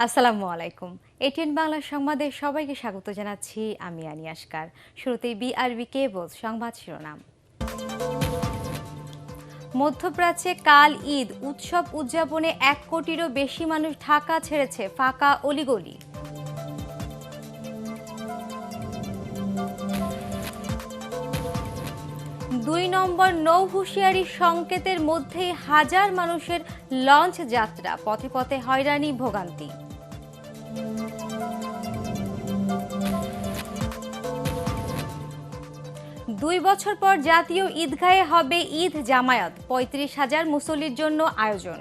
আসসালামু আলাইকুম। এটিএন বাংলা সংবাদে সবাইকে স্বাগত জানাচ্ছি আমি আনি আসকার। শুরুতেই বিআরবি কেবল সংবাদ শিরোনাম। মধ্যপ্রাচ্যে কাল ঈদ উৎসব উদযাপনে 1 কোটিরও বেশি মানুষ ঢাকা ছেড়েছে ফাঁকা অলিগলি। দুই নম্বর নৌ হুঁশিয়ারি সংকেতের মধ্যেই হাজার মানুষের লঞ্চ যাত্রা, পথে পথে হয়রানি ভোগান্তি। 2 বছর পর জাতীয় ঈদগাহে হবে ঈদ জামায়াত, 35,000 মুসল্লির জন্য আয়োজন।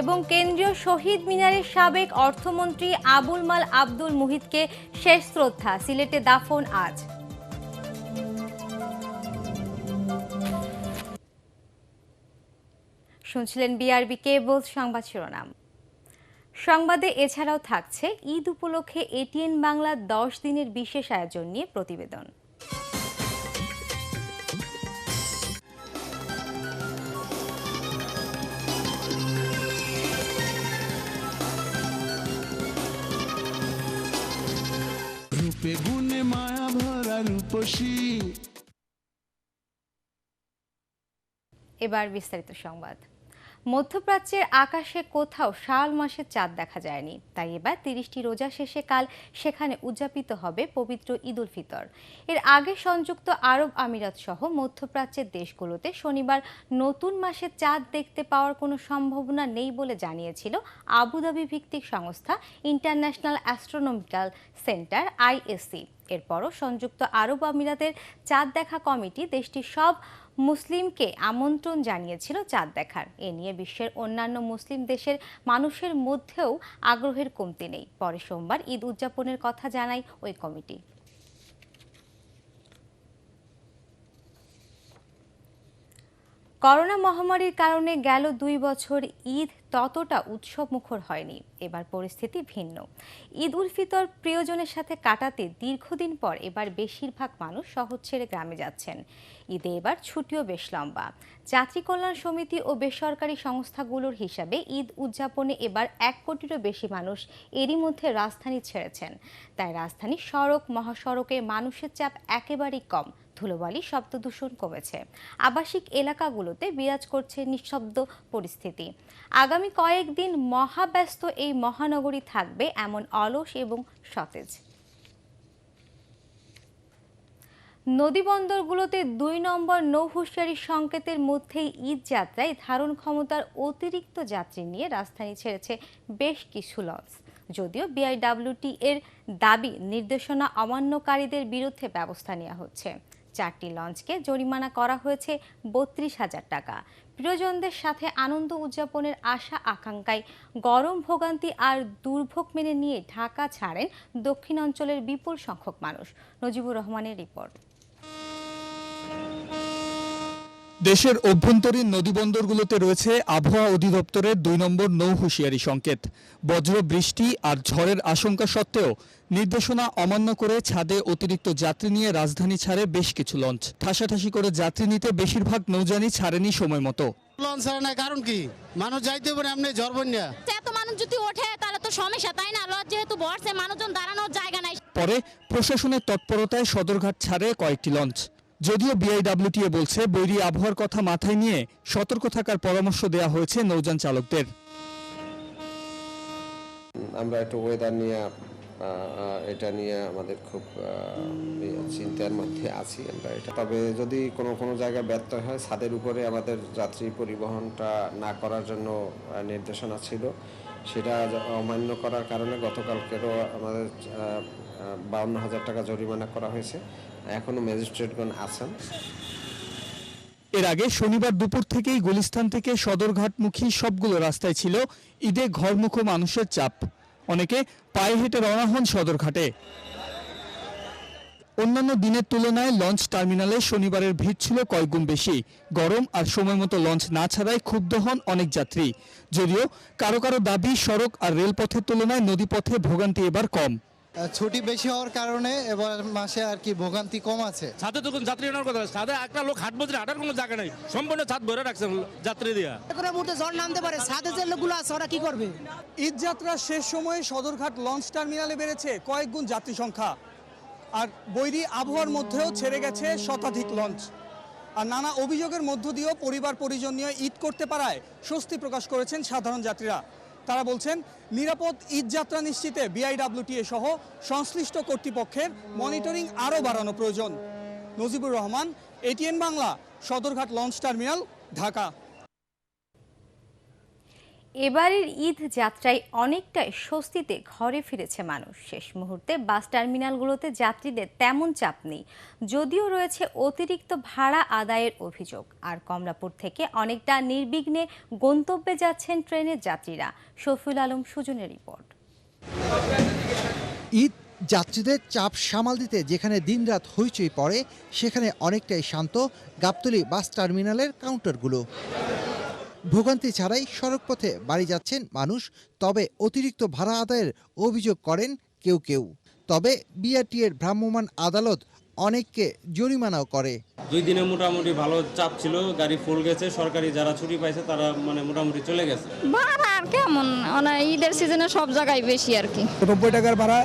এবং কেন্দ্রীয় শহীদ মিনারের সাবেক অর্থমন্ত্রী আবুল মাল আব্দুল মুহিতকে শেষ শ্রদ্ধা, সিলেটে দাফন আজ। শুনছিলেন বিআরবি কেবল সংবাদ শিরোনাম। সংবাদে এছাড়াও থাকছে ঈদ উপলক্ষে এটিএন বাংলা 10 দিনের বিশেষ আয়োজন নিয়ে প্রতিবেদন। রূপে গুণে মায়া ভরা রূপসী। এবার বিস্তারিত সংবাদ। মধ্যপ্রাচ্যের আকাশে কোথাও শাওয়াল মাসের চাঁদ দেখা যায়নি, তাই এবার 30টি রোজা শেষে কাল সেখানে উদযাপিত হবে পবিত্র ঈদ উল ফিতর। এর আগে সংযুক্ত আরব আমিরাত সহ মধ্যপ্রাচ্যের দেশগুলোতে শনিবার নতুন মাসে চাঁদ দেখতে পাওয়ার কোনো সম্ভাবনা নেই বলে জানিয়েছিল আবুধাবি ভিত্তিক সংস্থা ইন্টারন্যাশনাল অ্যাস্ট্রোনমিক্যাল সেন্টার আইএসসি। এরপরও সংযুক্ত আরব আমিরাতের চাঁদ দেখা কমিটি দেশটির সব মুসলিমকে আমন্ত্রণ জানিয়েছিল চাঁদ দেখার। এ নিয়ে বিশ্বের অন্যান্য মুসলিম দেশের মানুষের মধ্যেও আগ্রহের কমতি নেই। পরে সোমবার ঈদ উদযাপনের কথা জানায় ওই কমিটি। করোনা মহামারীর কারণে গেল 2 বছর ঈদ ততটা উৎসব মুখর হয়নি। এবার পরিস্থিতি ভিন্ন। ঈদ উল ফিতর প্রিয়জনের সাথে কাটাতে দীর্ঘদিন পর এবার বেশিরভাগ মানুষ শহর ছেড়ে গ্রামে যাচ্ছেন। ঈদে এবার ছুটিও বেশ লম্বা। যাত্রী কল্যাণ সমিতি ও বেসরকারি সংস্থাগুলোর হিসাবে ঈদ উদযাপনে এবার 1 কোটিরও বেশি মানুষ এরই মধ্যে রাজধানী ছেড়েছেন। তাই রাজধানীর সড়ক মহাসড়কে মানুষের চাপ একেবারেই কম। ধুলোবালি, শব্দ দূষণ কমেছে। আবাসিক এলাকাগুলোতে বিরাজ করছে নিঃশব্দ পরিস্থিতি। আগামী কয়েকদিন মহাব্যস্ত এই মহানগরী থাকবে এমন অলস এবং সতেজ। নদীবন্দরগুলোতে 2 নম্বর নৌ হুঁশিয়ারি সংকেতের মধ্যেই ঈদ যাত্রায় ধারণ ক্ষমতার অতিরিক্ত যাত্রী নিয়ে রাজধানী ছেড়েছে বেশ কিছু লঞ্চ। যদিও বিআইডব্লিউটি এর দাবি নির্দেশনা অমান্যকারীদের বিরুদ্ধে ব্যবস্থা নেওয়া হচ্ছে। 4টি লঞ্চকে জরিমানা করা হয়েছে 32,000 টাকা। প্রিয়জনদের সাথে আনন্দ উদযাপনের আশা আকাঙ্ক্ষায় গরম ভোগান্তি আর দুর্ভোগ মেনে নিয়ে ঢাকা ছাড়েন দক্ষিণাঞ্চলের বিপুল সংখ্যক মানুষ। নজিবুর রহমানের রিপোর্ট। দেশের অভ্যন্তরীণ নদীবন্দরগুলোতে রয়েছে আবহাওয়া অধিদপ্তরের 2 নম্বর নৌ হুঁশিয়ারি সংকেত। বজ্র বৃষ্টি আর ঝড়ের আশঙ্কা সত্ত্বেও নির্দেশনা অমান্য করে ছাদে অতিরিক্ত যাত্রী নিয়ে রাজধানী ছাড়ে বেশ কিছু লঞ্চ। ঠাসাঠাসি করে যাত্রী নিতে বেশিরভাগ নৌযানই ছাড়েনি সময় মতো। লঞ্চ ছাড়ে না কারণ কি? মানুষ যাইতে পারে এমনি ঝড় বন্যা। এত মানুষ যদি ওঠে তাহলে তো সমস্যা, তাই না? লঞ্চ যেহেতু বসছে, মানুষজন দাঁড়ানোর জায়গা নাই। পরে প্রশাসনের তৎপরতায় সদরঘাট ছাড়ে কয়েকটি লঞ্চ। যদিও বিআইডব্লিউটিএ বলছে বৈরী আবহাওয়ার কথা মাথায় নিয়ে সতর্ক থাকার পরামর্শ দেওয়া হয়েছে নৌযান চালকদের। আমরা একটু ওয়েদার নিয়ে এটা নিয়ে আমাদের খুব চিন্তার মধ্যে আছি আমরা এটা। তবে যদি কোনো জায়গায় ব্যর্থ হয়, ছাদের উপরে আমাদের যাত্রী পরিবহনটা না করার জন্য নির্দেশনা ছিল, সেটা অমান্য করার কারণে গতকালকেরও আমাদের 52,000 টাকা জরিমানা করা হয়েছে। এখনো ম্যাজিস্ট্রেটগণ আছেন। এর আগে শনিবার দুপুর থেকেই গুলিস্তান থেকে সদরঘাটমুখী সবগুলো রাস্তায় ছিল ঈদে ঘরমুখো মানুষের চাপ। অনেকে পায়ে হেঁটে রওনা হন সদরঘাটে। অন্যান্য দিনের তুলনায় লঞ্চ টার্মিনালে শনিবারের ভিড় ছিল কয়েকগুণ বেশি। গরম আর সময় মতো লঞ্চ না ছাড়ায় ক্ষুব্ধ হন অনেক যাত্রী। যদিও কারো কারো দাবি সড়ক আর রেলপথের তুলনায় নদীপথে ভোগান্তি এবার কম। ছুটি বেশি হওয়ার কারণে এবার মাসে আর কি ভোগান্তি কম আছে। ছাদে তো কোনো যাত্রী আনার কথা না। ছাদে একটা লোক হাট বছর হাঁটার কোনো জায়গা নেই, সম্পূর্ণ ছাদ ভরে রাখছে যাত্রী দিয়া। কোনো মুহূর্তে ঝড় নামতে পারে, ছাদে যে লোকগুলো আছে ওরা কি করবে? ঈদ যাত্রার শেষ সময়ে সদরঘাট লঞ্চ টার্মিনালে বেড়েছে কয়েক গুণ যাত্রী সংখ্যা, আর বৈরী আবহাওয়ার মধ্যেও ছেড়ে গেছে শতাধিক লঞ্চ। আর নানা অভিযোগের মধ্য দিয়েও পরিবার পরিজন নিয়ে ঈদ করতে পারায় স্বস্তি প্রকাশ করেছেন সাধারণ যাত্রীরা। তারা বলছেন নিরাপদ ঈদ যাত্রা নিশ্চিতে বিআইডব্লিউটিএ সহ সংশ্লিষ্ট কর্তৃপক্ষের মনিটরিং আরও বাড়ানো প্রয়োজন। Najibur Rahman, ATN Bangla, Sadarghat launch terminal, Dhaka. এবারের ঈদ যাত্রায় অনেকটাই স্বস্তিতে ঘরে ফিরেছে মানুষ। শেষ মুহূর্তে বাস টার্মিনালগুলোতে যাত্রীদের তেমন চাপ নেই, যদিও রয়েছে অতিরিক্ত ভাড়া আদায়ের অভিযোগ। আর কমলাপুর থেকে অনেকটা নির্বিঘ্নে গন্তব্যে যাচ্ছেন ট্রেনের যাত্রীরা। শফিউল আলম সুজনের রিপোর্ট। ঈদ যাত্রীদের চাপ সামাল দিতে যেখানে দিনরাত হইচই পড়ে, সেখানে অনেকটাই শান্ত গাবতলী বাস টার্মিনালের কাউন্টারগুলো। ভোগান্তি ছাড়াই সড়কপথে বাড়ি যাচ্ছেন মানুষ, তবে অতিরিক্ত ভাড়া আদায়ের অভিযোগ করেন কেউ কেউ। তবে বিআরটিএর ভ্রাম্যমাণ আদালত অনেককে জরিমানাও করে। 2 দিনে মোটামুটি ভালো চাপ ছিল, গাড়ি ফুল গেছে, সরকারি যারা ছুটি পাইছে তারা মোটামুটি চলে গেছে। ভাড়া আর কেমন, ঈদের সিজনে সব জায়গায় বেশি আর কি। 90 টাকার ভাড়া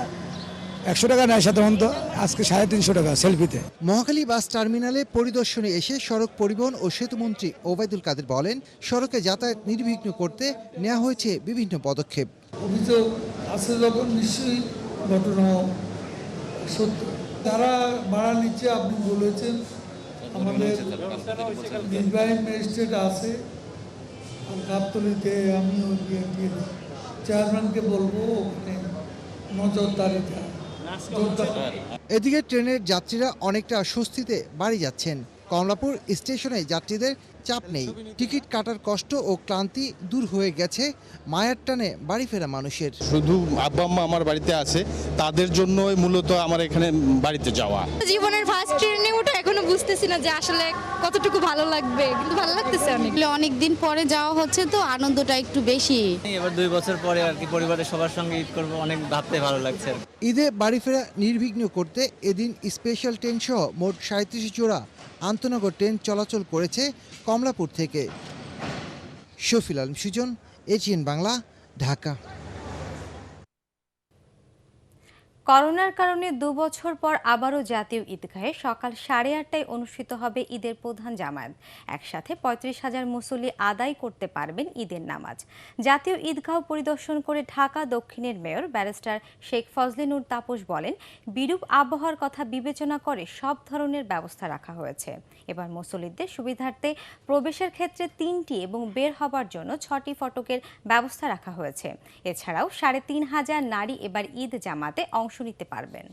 100 টাকা নেয় সাধারণত, আজকে 350 টাকা সেলফিতে। মহাখালী বাস টার্মিনালে পরিদর্শনে এসে সড়ক পরিবহন ও সেতুমন্ত্রী ওবায়দুল কাদের বলেন, সড়কে যাতায়াত নির্বিঘ্ন করতে নেওয়া হয়েছে বিভিন্ন পদক্ষেপ। অভিযোগ আছে যখন নিশ্চয়ই ঘটনা সত্য। তারা ভাড়া নিচ্ছে, আপনি বলেছেন আমাদের নির্বাহী ম্যাজিস্ট্রেট আছে গাবতলীতে, আমি চেয়ারম্যানকে বলবো ওখানে নজরদারিটা। এদিকে ট্রেনের যাত্রীরা অনেকটা স্বস্তিতে বাড়ি যাচ্ছেন। কমলাপুর স্টেশনে যাত্রীদের চাপ নেই, টিকিট কাটার কষ্ট ও ক্লান্তি দূর হয়ে গেছে মায়ার টানে বাড়ি ফেরা মানুষের। শুধু আব্বা আম্মা আমার বাড়িতে আছে, তাদের জন্যই মূলত আমার এখানে বাড়িতে যাওয়া। জীবনের ফার্স্ট ট্রেনে ওঠা এখনো বুঝতেছি না যে আসলে কতটুকু ভালো লাগবে, কিন্তু ভালো লাগতেছে অনেক। অনেক দিন পরে যাওয়া হচ্ছে তো আনন্দটা একটু বেশি। এবার 2 বছর পরে আর কি পরিবারের সবার সঙ্গে ঈদ করবো, অনেক ভাবতে ভালো লাগছে। ঈদে বাড়ি ফেরা নির্বিঘ্ন করতে এদিন স্পেশাল ট্রেন সহ মোট 37 জোড়া আন্তনগর ট্রেন চলাচল করেছে কমলাপুর থেকে। শফিউল আলম সুজন, এটিএন বাংলা, ঢাকা। করোনার কারণে 2 বছর পর আবারও জাতীয় ঈদগাহে সকাল 8:30টায় অনুষ্ঠিত হবে ঈদের প্রধান জামাত। একসাথে 35,000 মুসল্লি আদায় করতে পারবেন ঈদের নামাজ। জাতীয় ঈদগাহ পরিদর্শন করে ঢাকা দক্ষিণের মেয়র ব্যারিস্টার শেখ ফজলে নূর তাপস বলেন, বিরূপ আবহাওয়ার কথা বিবেচনা করে সব ধরনের ব্যবস্থা রাখা হয়েছে। এবার মুসল্লিদের সুবিধার্থে প্রবেশের ক্ষেত্রে 3টি এবং বের হবার জন্য 6টি ফটকের ব্যবস্থা রাখা হয়েছে। এছাড়াও 3,500 নারী এবার ঈদ জামাতে অংশ নিতে পারবেন।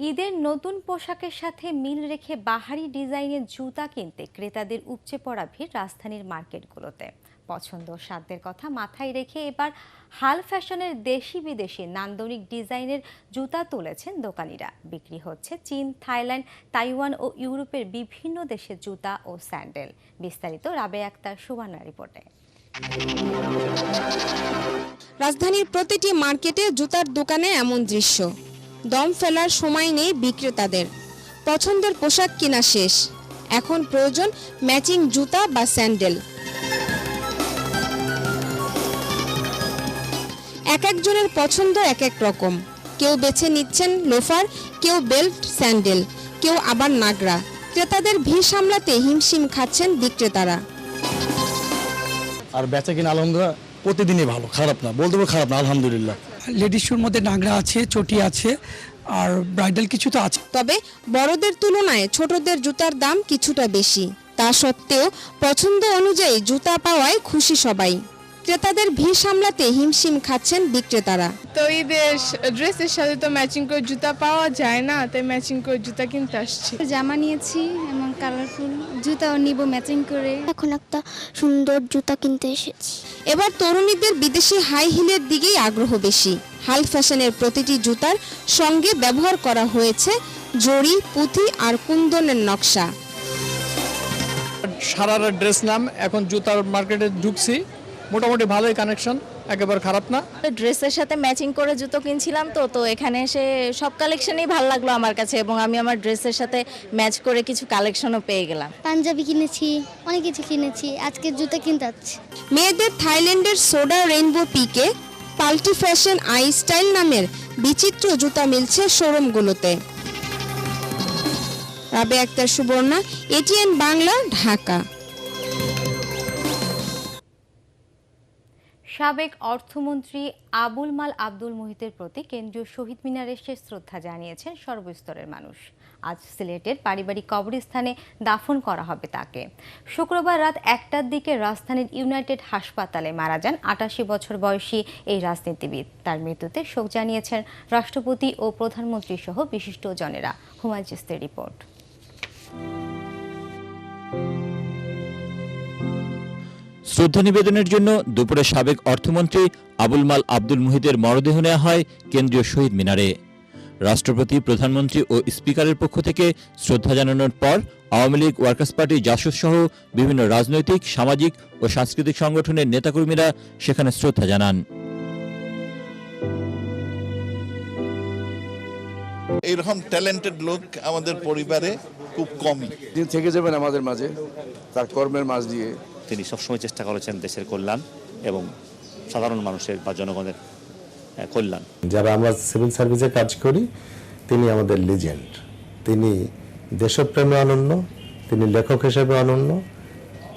ঈদের নতুন পোশাকের সাথে মিল রেখে বাহারি ডিজাইনের জুতা কিনতে ক্রেতাদের উপচে পড়া ভিড় রাজধানীর মার্কেটগুলোতে। পছন্দ ও সাধ্যের কথা মাথায় রেখে এবার হাল ফ্যাশনের দেশি বিদেশি নান্দনিক ডিজাইনের জুতা তুলেছেন দোকানিরা। বিক্রি হচ্ছে চীন, থাইল্যান্ড, তাইওয়ান ও ইউরোপের বিভিন্ন দেশের জুতা ও স্যান্ডেল। বিস্তারিত রাবেয়া আক্তার সুবর্ণা রিপোর্টে। রাজধানীর প্রতিটি মার্কেটে জুতার দোকানে এমন দৃশ্য। দম ফেলার সময় নেই বিক্রেতাদের। পছন্দের পোশাক কিনা শেষ, এখন প্রয়োজন ম্যাচিং জুতা বা স্যান্ডেল। এক একজনের পছন্দ এক এক রকম। কেউ বেছে নিচ্ছেন লোফার, কেউ বেল্ট স্যান্ডেল, কেউ আবার নাগরা। ক্রেতাদের ভিড় সামলাতে হিমশিম খাচ্ছেন বিক্রেতারা। আর বেচা কিনা আলহামদুলিল্লাহ প্রতিদিনই ভালো, খারাপ না, বলতে পারবো খারাপ না, আলহামদুলিল্লাহ। লেডিস শুর মধ্যে নাগরা আছে, চটি আছে, আর ব্রাইডাল কিছু তো আছে। তবে বড়দের তুলনায় ছোটদের জুতার দাম কিছুটা বেশি। তা সত্ত্বেও পছন্দ অনুযায়ী জুতা পাওয়ায় খুশি সবাই। ক্রেতাদের ভিড় সামলাতে হিমশিম খাচ্ছেন বিক্রেতারা। তো ঈদের ড্রেসের সাথে তো ম্যাচিং করে জুতা পাওয়া যায় না, তাই ম্যাচিং করে জুতা কিনতে আসছি। জামা নিয়েছি এবং কালারফুল জুতাও নিব ম্যাচিং করে। এখন একটা সুন্দর জুতা কিনতে এসেছি। এবার তরুণীদের বিদেশি হাই হিলের দিকেই আগ্রহ বেশি। হাল ফ্যাশনের প্রতিটি জুতার সঙ্গে ব্যবহার করা হয়েছে জরি, পুঁথি আর কুন্দনের নকশা। সারারা ড্রেস নাম, এখন জুতার মার্কেটে ঢুকছি, মোটামুটি ভালোই কানেকশন, একেবারে খারাপ না। ড্রেসের সাথে ম্যাচিং করে জুতো কিনছিলাম তো এখানে এসে সব কালেকশনই ভালো লাগলো আমার কাছে, এবং আমি আমার ড্রেসের সাথে ম্যাচ করে কিছু কালেকশনও পেয়ে গেলাম। পাঞ্জাবি কিনেছি, অনেক কিছু কিনেছি, আজকে জুতো কিনতে যাচ্ছি। মেয়েদের থাইল্যান্ডের সোডা রেইনবো পিকে পাল্টি ফ্যাশন আই স্টাইল নামের বিচিত্র জুতা মিলছে শোরুমগুলোতে। রাবেয়া আক্তার, সুবর্ণা, এটিএন বাংলা, ঢাকা। সাবেক অর্থমন্ত্রী আবুল মাল আব্দুল মুহিতের প্রতি কেন্দ্রীয় শহীদ মিনারে শেষ শ্রদ্ধা জানিয়েছেন সর্বস্তরের মানুষ। আজ সিলেটের পারিবারিক কবরস্থানে দাফন করা হবে তাকে। শুক্রবার রাত 1টার দিকে রাজধানীর ইউনাইটেড হাসপাতালে মারা যান 88 বছর বয়সী এই রাজনীতিবিদ। তার মৃত্যুতে শোক জানিয়েছেন রাষ্ট্রপতি ও প্রধানমন্ত্রী সহ বিশিষ্টজনেরা। হুমায়ুন চিস্তির রিপোর্ট। শ্রদ্ধা নিবেদনের জন্য দুপুরে সাবেক অর্থমন্ত্রী আবুল মাল আব্দুল মুহিতের মরদেহ নেওয়া হয় কেন্দ্রীয় শহীদ মিনারে। রাষ্ট্রপতি, প্রধানমন্ত্রী ও স্পিকারের পক্ষ থেকে শ্রদ্ধা জানানোর পর আওয়ামী লীগ, ওয়ার্কার্স পার্টি, জাসদ সহ বিভিন্ন রাজনৈতিক, সামাজিক ও সাংস্কৃতিক সংগঠনের নেতাকর্মীরা সেখানে শ্রদ্ধা জানান। এরকম ট্যালেন্টেড লোক আমাদের পরিবারে খুব কমই। তিনি থেকে যাবেন আমাদের মাঝে তার কর্মের মাঝ দিয়ে। তিনি সবসময় চেষ্টা করেছেন দেশের কল্যাণ এবং সাধারণ মানুষের বা জনগণের কল্যাণ। যারা আমরা সিভিল সার্ভিসে কাজ করি, তিনি আমাদের লিজেন্ড। তিনি দেশপ্রেমে অনন্য, তিনি লেখক হিসেবে অনন্য,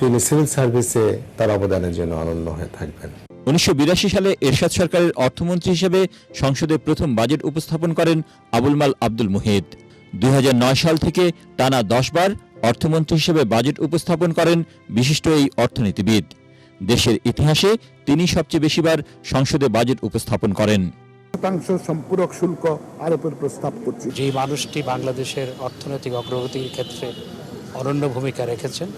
তিনি সিভিল সার্ভিসে তার অবদানের জন্য অনন্য হয়ে থাকবেন। 1982 সালে এরশাদ সরকারের অর্থমন্ত্রী হিসেবে সংসদে প্রথম বাজেট উপস্থাপন করেন আবুল মাল আব্দুল মুহিত। 2009 সাল থেকে টানা 10 বার অর্থমন্ত্রী হিসেবে বাজেট উপস্থাপন করেন বিশিষ্ট এই অর্থনীতিবিদ। দেশের ইতিহাসে তিনি সবচেয়ে বেশিবার সংসদে বাজেট উপস্থাপন করেন। শতাংশ সম্পূরক শুল্ক আরোপের প্রস্তাব করছি। যে মানুষটি বাংলাদেশের অর্থনৈতিক অগ্রগতির ক্ষেত্রে অনন্য ভূমিকা রেখেছেন,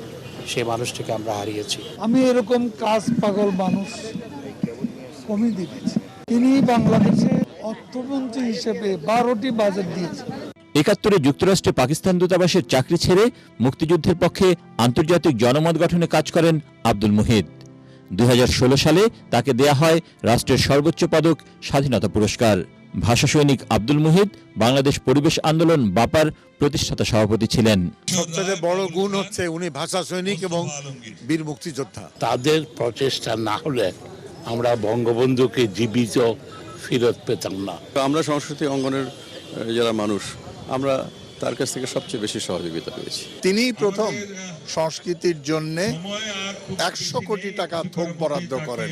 সেই মানুষটিকে আমরা হারিয়েছি। আমি এরকম কাজ পাগল মানুষ কমই দেখেছি। তিনি বাংলাদেশে অর্থমন্ত্রী হিসেবে 12টি বাজেট দিয়েছেন। 71-এ যুক্তরাষ্ট্রে পাকিস্তান দূতাবাসের চাকরি ছেড়ে মুক্তিযুদ্ধের পক্ষে আন্তর্জাতিক জনমত গঠনে কাজ করেন আব্দুল মুহিত। 2016 সালে তাকে দেয়া হয় রাষ্ট্রের সর্বোচ্চ পদক স্বাধীনতা পুরস্কার। ভাষা সৈনিক আব্দুল মুহিত বাংলাদেশ পরিবেশ আন্দোলন বাপার প্রতিষ্ঠাতা সভাপতি ছিলেন। সবচেয়ে বড় গুণ হচ্ছে উনি ভাষা সৈনিক এবং বীর মুক্তিযোদ্ধা। তাদের প্রচেষ্টা না হলে আমরা বঙ্গবন্ধুকে জীবিত ফেরত পেতাম না। আমরা সংস্কৃতি অঙ্গনের যারা মানুষ, আমরা তার কাছ থেকে সবচেয়ে বেশি সহযোগিতা পেয়েছি। তিনি প্রথম সংস্কৃতির জন্য 100 কোটি টাকা থোক বরাদ্দ করেন।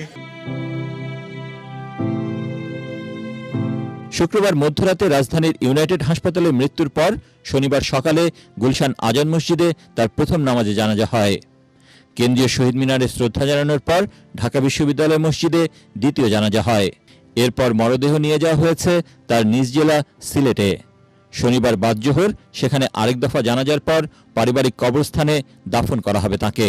শুক্রবার মধ্যরাতে রাজধানীর ইউনাইটেড হাসপাতালে মৃত্যুর পর শনিবার সকালে গুলশান আজান মসজিদে তার প্রথম নামাজে জানাজা হয়। কেন্দ্রীয় শহীদ মিনারে শ্রদ্ধা জানানোর পর ঢাকা বিশ্ববিদ্যালয় মসজিদে দ্বিতীয় জানাজা হয়। এরপর মরদেহ নিয়ে যাওয়া হয়েছে তার নিজ জেলা সিলেটে। শনিবার বাদ জোহর সেখানে আরেক দফা জানাজার পর পারিবারিক কবরস্থানে দাফন করা হবে তাকে।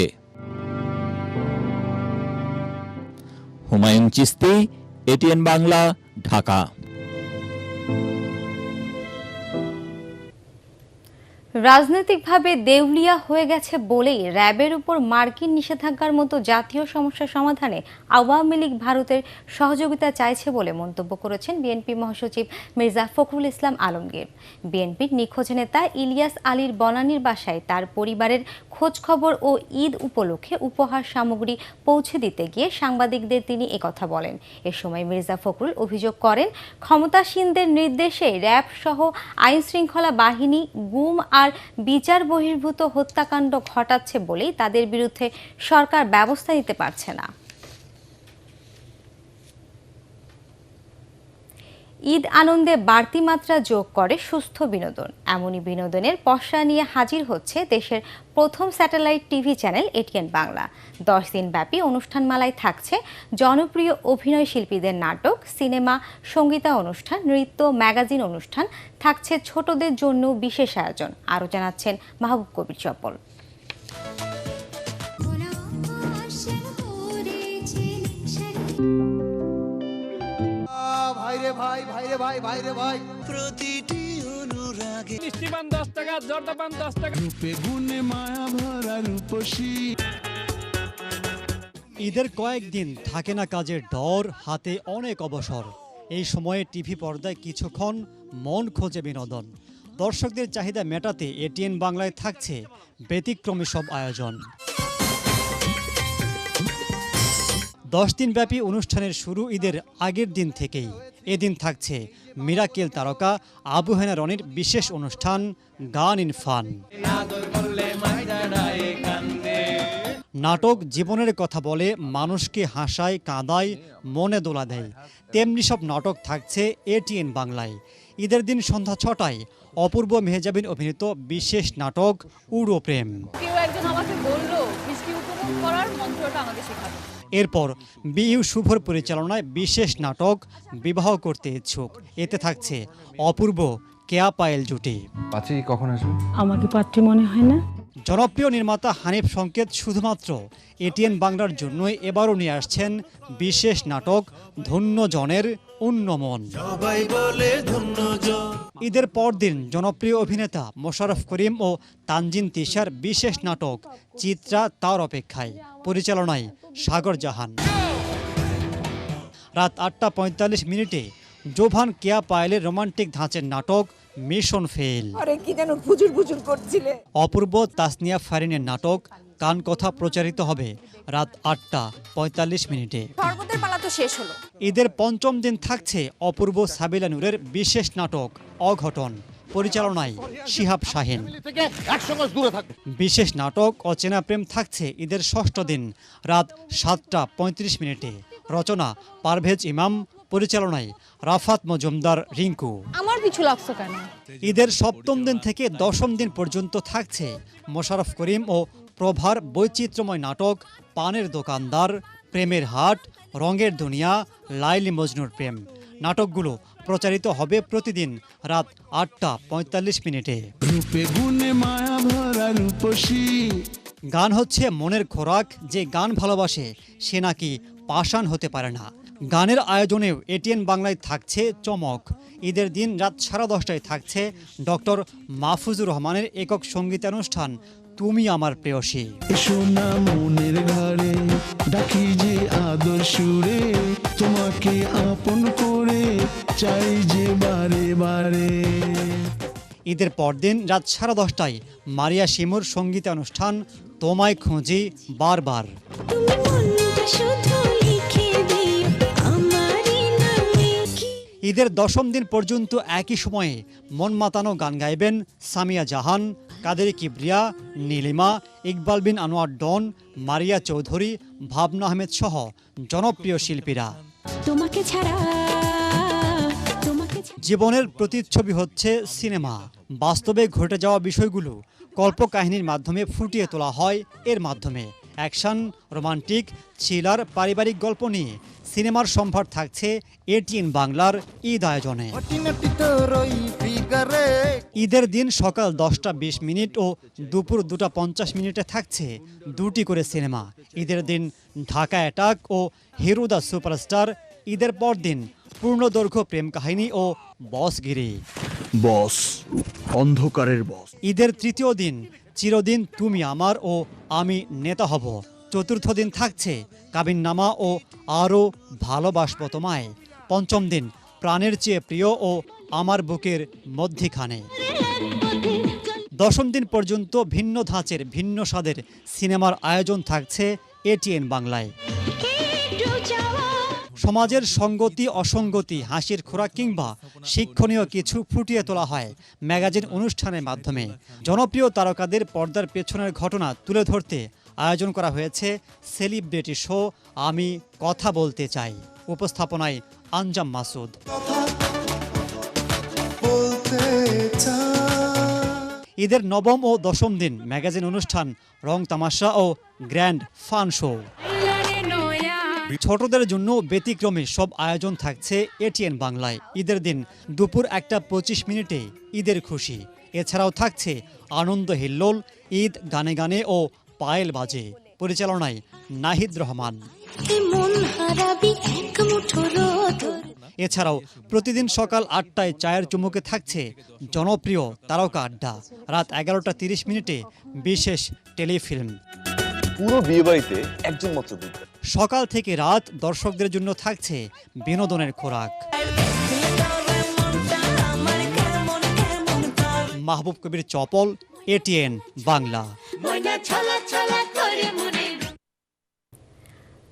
হুমায়ুন চিস্তি, এটিএন বাংলা, ঢাকা। রাজনৈতিকভাবে দেউলিয়া হয়ে গেছে বলেই র্যাবের উপর মার্কিন নিষেধাজ্ঞার মতো জাতীয় সমস্যা সমাধানে আওয়ামী লীগ ভারতের সহযোগিতা চাইছে বলে মন্তব্য করেছেন বিএনপি মহাসচিব মির্জা ফখরুল ইসলাম আলমগীর। বিএনপির নিখোঁজ নেতা ইলিয়াস আলীর বনানীর বাসায় তার পরিবারের খোঁজ খবর ও ঈদ উপলক্ষে উপহার সামগ্রী পৌঁছে দিতে গিয়ে সাংবাদিকদের তিনি একথা বলেন। এ সময় মির্জা ফখরুল অভিযোগ করেন, ক্ষমতাসীনদের নির্দেশে র্যাব সহ আইনশৃঙ্খলা বাহিনী গুম আর বিচার বহির্ভূত হত্যাকাণ্ড ঘটাচ্ছে বলেই তাদের বিরুদ্ধে সরকার ব্যবস্থা নিতে পারছে না। ঈদ আনন্দে বাড়তি মাত্রা যোগ করে সুস্থ বিনোদন। এমনই বিনোদনের পসরা নিয়ে হাজির হচ্ছে দেশের প্রথম satellite TV channel ATN Bangla. 10 দিন ব্যাপী অনুষ্ঠানমালায় থাকছে জনপ্রিয় অভিনয় শিল্পীদের নাটক, সিনেমা, সঙ্গীতা অনুষ্ঠান, নৃত্য, ম্যাগাজিন অনুষ্ঠান, থাকছে ছোটদের জন্য বিশেষ আয়োজন। আরও জানাচ্ছেন মাহবুব কবির চপল। ভাইরে ভাই, ভাইরে ভাই, ভাইরে ভাই, প্রতিটি অনুরোধ মিষ্টিপান 10 টাকা, জর্দাপান 10 টাকা। ঈদের কয়েকদিন থাকে না কাজের ডর, হাতে অনেক অবসর। এই সময়ে টিভি পর্দায় কিছুক্ষণ মন খোঁজে বিনোদন। দর্শকদের চাহিদা মেটাতে এটিএন বাংলায় থাকছে ব্যতিক্রমী সব আয়োজন। 10 দিনব্যাপী অনুষ্ঠানের শুরু ঈদের আগের দিন থেকেই। এদিন থাকছে মিরাকেল তারকা আবু হেনা রনির বিশেষ অনুষ্ঠান গান ইন ফান। নাটক জীবনের কথা বলে, মানুষকে হাসায়, কাঁদায়, মনে দোলা দেয়। তেমনি সব নাটক থাকছে এটিএন বাংলায়। ঈদের দিন সন্ধ্যা 6টায় অপূর্ব মেহজাবিন অভিনীত বিশেষ নাটক উড়ো প্রেম। কেউ একজন আমাকে বলল বৃষ্টি উপভোগ করার মন্ত্রটা আমাকে শেখাবে। এরপর বিইউ শুভর পরিচালনায় বিশেষ নাটক বিবাহ করতে ইচ্ছুক। এতে থাকছে অপূর্ব কেয়া পায়েল জুটি। পাত্রী কখন আসবে? আমাকে পাত্রী মনে হয় না। জনপ্রিয় নির্মাতা হানিফ সংকেত শুধুমাত্র এটিএন বাংলার জন্যই এবারও নিয়ে আসছেন বিশেষ নাটক ধন্য জনের উন্নমন। ঈদের পরদিন জনপ্রিয় অভিনেতা মোশাররফ করিম ও তানজিন তিশার বিশেষ নাটক চিত্রা তার অপেক্ষায়, পরিচালনায় সাগর জাহান। রাত 8টা 45 জোভান কেয়া পায়েলের রোমান্টিক ধাঁচের নাটক মিশন ফেল। অপূর্ব তাসনিয়া ফারিনের নাটক কান কথা প্রচারিত হবে রাত 8টা 45। ঈদের পঞ্চম দিন থাকছে অপূর্ব সাবিলা নূরের বিশেষ নাটক অঘটন, পরিচালনায় শিহাব শাহিন। বিশেষ নাটক অচেনা প্রেম থাকছে ঈদের 6ষ্ঠ দিন রাত 7টা 35। রচনা পারভেজ ইমাম, পরিচালনায় রাফাত মজুমদার রিঙ্কু। আমার পিছু লাগছো কেন? ঈদের 7ম দিন থেকে 10ম দিন পর্যন্ত থাকছে মোশাররফ করিম ও প্রভার বৈচিত্র্যময় নাটক পানের দোকানদার, প্রেমের হাট, রঙের দুনিয়া, লাইলি মজনুর প্রেম। নাটকগুলো প্রচারিত হবে প্রতিদিন রাত 8টা 45। গান হচ্ছে মনের খোরাক, যে গান ভালোবাসে সে নাকি পাষাণ হতে পারে না। গানের আয়োজনেও এটিএন বাংলায় থাকছে চমক। ঈদের দিন রাত 10:30টায় থাকছে ডক্টর মাহফুজুর রহমানের একক সঙ্গীতানুষ্ঠান তুমি আমার প্রেয়সী। মনের ঘরে ডাকি যে আদর সুরে, তোমাকে আপন করে চাই যে বারে বারে। ঈদের পরদিন রাত 10:30টায় মারিয়া শিমুর সঙ্গীতানুষ্ঠান তোমায় খুঁজি বারবার। ঈদের 10ম দিন পর্যন্ত একই সময়ে মন মাতানো গান গাইবেন সামিয়া জাহান, কাদেরি কিবরিয়া, নীলিমা, ইকবাল বিন আনোয়ার ডন, মারিয়া চৌধুরী, ভাবনা আহমেদ সহ জনপ্রিয় শিল্পীরা। জীবনের প্রতিচ্ছবি হচ্ছে সিনেমা। বাস্তবে ঘটে যাওয়া বিষয়গুলো কল্পকাহিনীর মাধ্যমে ফুটিয়ে তোলা হয়। এর মাধ্যমে অ্যাকশন, রোমান্টিক, থ্রিলার, পারিবারিক গল্প নিয়ে সিনেমার সম্ভার থাকছে এটিএন বাংলার ঈদ আয়োজনে। ঈদের দিন সকাল 10টা 20 ও দুপুর 2টা 50 থাকছে 2টি করে সিনেমা। ঈদের দিন ঢাকা অ্যাটাক ও হিরো দ্য সুপারস্টার। ঈদের পর দিন পূর্ণদৈর্ঘ্য প্রেম কাহিনী ও বসগিরি। বস, অন্ধকারের বস। ঈদের 3য় দিন চিরদিন তুমি আমার ও আমি নেতা হব। 4র্থ দিন থাকছে কাবিননামা ও আরও ভালোবাসবো তোমায়। 5ম দিন প্রাণের চেয়ে প্রিয় ও আমার বুকের মধ্যিখানে। 10ম দিন পর্যন্ত ভিন্ন ধাঁচের ভিন্ন স্বাদের সিনেমার আয়োজন থাকছে এটিএন বাংলায়। সমাজের সঙ্গতি অসঙ্গতি, হাসির খোরাক কিংবা শিক্ষণীয় কিছু ফুটিয়ে তোলা হয় ম্যাগাজিন অনুষ্ঠানের মাধ্যমে। জনপ্রিয় তারকাদের পর্দার পেছনের ঘটনা তুলে ধরতে আয়োজন করা হয়েছে সেলিব্রিটি শো আমি কথা বলতে চাই। উপস্থাপনায় আঞ্জাম মাসুদ। ঈদের 9ম ও 10ম দিন ম্যাগাজিন অনুষ্ঠান রং তামাশা ও গ্র্যান্ড ফান শো। ছোটদের জন্য ব্যতিক্রমী সব আয়োজন থাকছে এটিএন বাংলায়। ঈদের দিন দুপুর 1টা 25 ঈদের খুশি। এছাড়াও থাকছে আনন্দ হিল্লোল, ঈদ গানে গানে ও পায়েল বাজে। পরিচালনায় নাহিদ রহমান। এছাড়াও প্রতিদিন সকাল 8টায় চায়ের চুমুকে থাকছে জনপ্রিয় তারকা আড্ডা। রাত 11টা 30 বিশেষ টেলিফিল্ম। পুরো বিয়েবাড়িতে একজন মাত্র দুধ। সকাল থেকে রাত দর্শকদের জন্য থাকছে বিনোদনের খোরাক। মাহবুব কবির চপল, এটিএন বাংলা।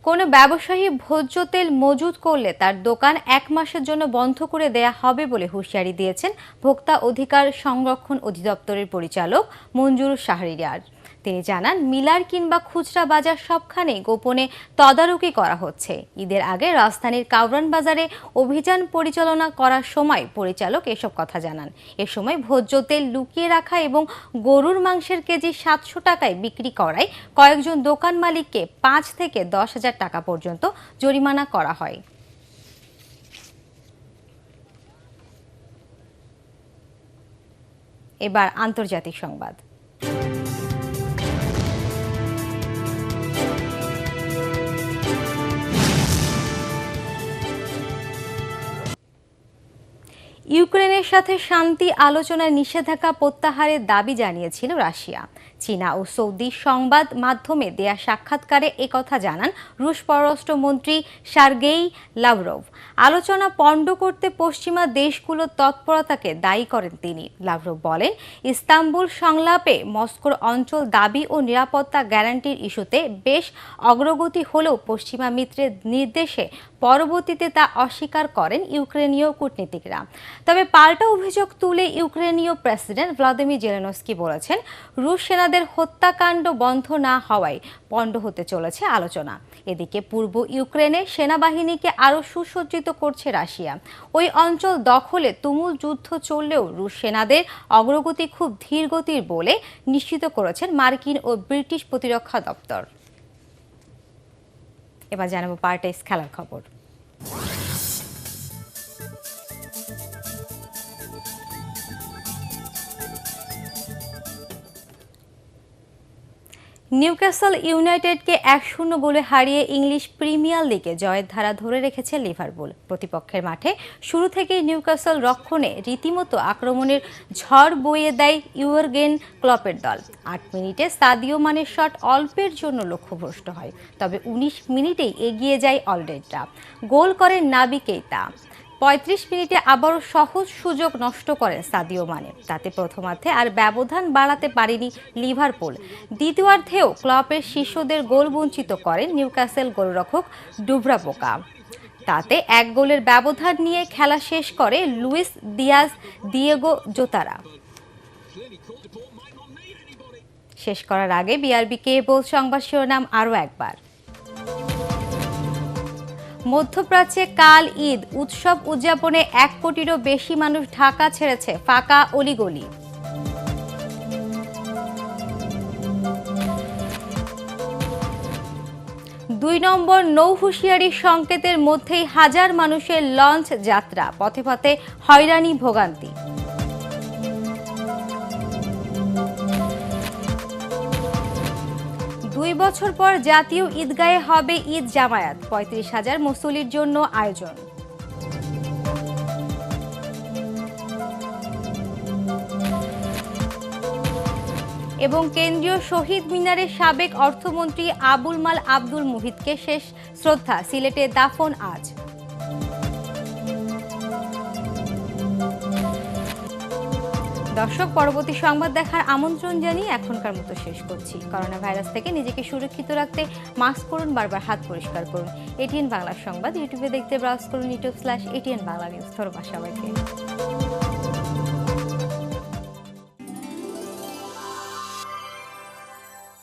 কোনো ব্যবসায়ী ভোজ্য তেল মজুত করলে তার দোকান 1 মাসের জন্য বন্ধ করে দেয়া হবে বলে হুঁশিয়ারি দিয়েছেন ভোক্তা অধিকার সংরক্ষণ অধিদপ্তরের পরিচালক মঞ্জুর শাহরিয়ার। তিনি জানান, মিলার কিংবা খুচরা বাজার সবখানে গোপনে তদারকি করা হচ্ছে। ঈদের আগে রাজধানীর কাউরান বাজারে অভিযান পরিচালনা করার সময় পরিচালক এসব কথা জানান। এ সময় ভোজ্য তেল লুকিয়ে রাখা এবং গরুর মাংসের কেজি 700 টাকায় বিক্রি করায় কয়েকজন দোকান মালিককে 5 থেকে 10,000 টাকা পর্যন্ত জরিমানা করা হয়। এবার আন্তর্জাতিক সংবাদ। ইউক্রেনের সাথে শান্তি আলোচনার নিষেধাজ্ঞা প্রত্যাহারের দাবি জানিয়েছিল রাশিয়া। চীনা ও সৌদি সংবাদ মাধ্যমে দেয়া সাক্ষাৎকারে একথা জানান রুশ পররাষ্ট্রমন্ত্রী সার্গেই লাভরভ। আলোচনা পণ্ড করতে পশ্চিমা দেশগুলোর তৎপরতাকে দায়ী করেন তিনি। লাভরভ বলেন, ইস্তাম্বুল সংলাপে মস্কোর অঞ্চল দাবি ও নিরাপত্তা গ্যারান্টির ইস্যুতে বেশ অগ্রগতি হলেও পশ্চিমা মিত্রের নির্দেশে পরবর্তীতে তা অস্বীকার করেন ইউক্রেনীয় কূটনীতিকরা। তবে পাল্টা অভিযোগ তুলে ইউক্রেনীয় প্রেসিডেন্ট ভ্লাদিমির জেলেনস্কি বলেছেন, রুশ সেনাদের হত্যাকাণ্ড বন্ধ না হওয়ায় পণ্ড হতে চলেছে আলোচনা। এদিকে পূর্ব ইউক্রেনে সেনাবাহিনীকে আরও সুসজ্জিত করছে রাশিয়া। ওই অঞ্চল দখলে তুমুল যুদ্ধ চললেও রুশ সেনাদের অগ্রগতি খুব ধীরগতির বলে নিশ্চিত করেছেন মার্কিন ও ব্রিটিশ প্রতিরক্ষা দপ্তর। এবার জানাবো পার্টেস খেলার খবর। নিউক্যাসল ইউনাইটেডকে 1-0 গোলে হারিয়ে ইংলিশ প্রিমিয়ার লিগে জয়ের ধারা ধরে রেখেছে লিভারপুল। প্রতিপক্ষের মাঠে শুরু থেকেই নিউক্যাসল রক্ষণে রীতিমতো আক্রমণের ঝড় বইয়ে দেয় ইউর্গেন ক্লপের দল। 8 মিনিটে সাদিও মানের শট অল্পের জন্য লক্ষ্যভ্রষ্ট হয়, তবে 19 মিনিটেই এগিয়ে যায় অলরেডরা। গোল করেন নাবি কেইতা। 35 মিনিটে আবারও সহজ সুযোগ নষ্ট করেন সাদিও মানে। তাতে প্রথমার্ধে আর ব্যবধান বাড়াতে পারেনি লিভারপুল। দ্বিতীয়ার্ধেও ক্লপের শিষ্যদের গোল বঞ্চিত করেন নিউক্যাসল গোলরক্ষক ডুব্রাবোকা। তাতে 1 গোলের ব্যবধান নিয়ে খেলা শেষ করে লুইস দিয়াজ দিয়েগো জোতারা। শেষ করার আগে বিআরবি কেবল সংবাদ শিরোনাম আরও একবার। মধ্যপ্রাচ্যে কাল ঈদ উৎসব উদযাপনে 1 কোটিরও বেশি মানুষ ঢাকা ছেড়েছে ফাঁকা অলিগলি। দুই নম্বর নৌ হুঁশিয়ারির সংকেতের মধ্যেই হাজার মানুষের লঞ্চ যাত্রা, পথে পথে হয়রানি ভোগান্তি। 2 বছর পর জাতীয় ঈদগাহে হবে ঈদ জামায়াত, 35,000 মুসল্লির জন্য আয়োজন। এবং কেন্দ্রীয় শহীদ মিনারের সাবেক অর্থমন্ত্রী আবুল মাল আব্দুল মুহিতকে শেষ শ্রদ্ধা, সিলেটে দাফন আজ। দর্শক, পরবর্তী সংবাদ দেখার আমন্ত্রণ জানিয়ে এখনকার মতো শেষ করছি। করোনা ভাইরাস থেকে নিজেকে সুরক্ষিত রাখতে মাস্ক পরুন, বারবার হাত পরিষ্কার করুন। এটিএন বাংলা সংবাদ ইউটিউবে দেখতে ব্রাউজ করুন youtube/ATN বাংলা নিউজ। ধন্যবাদ সবাইকে।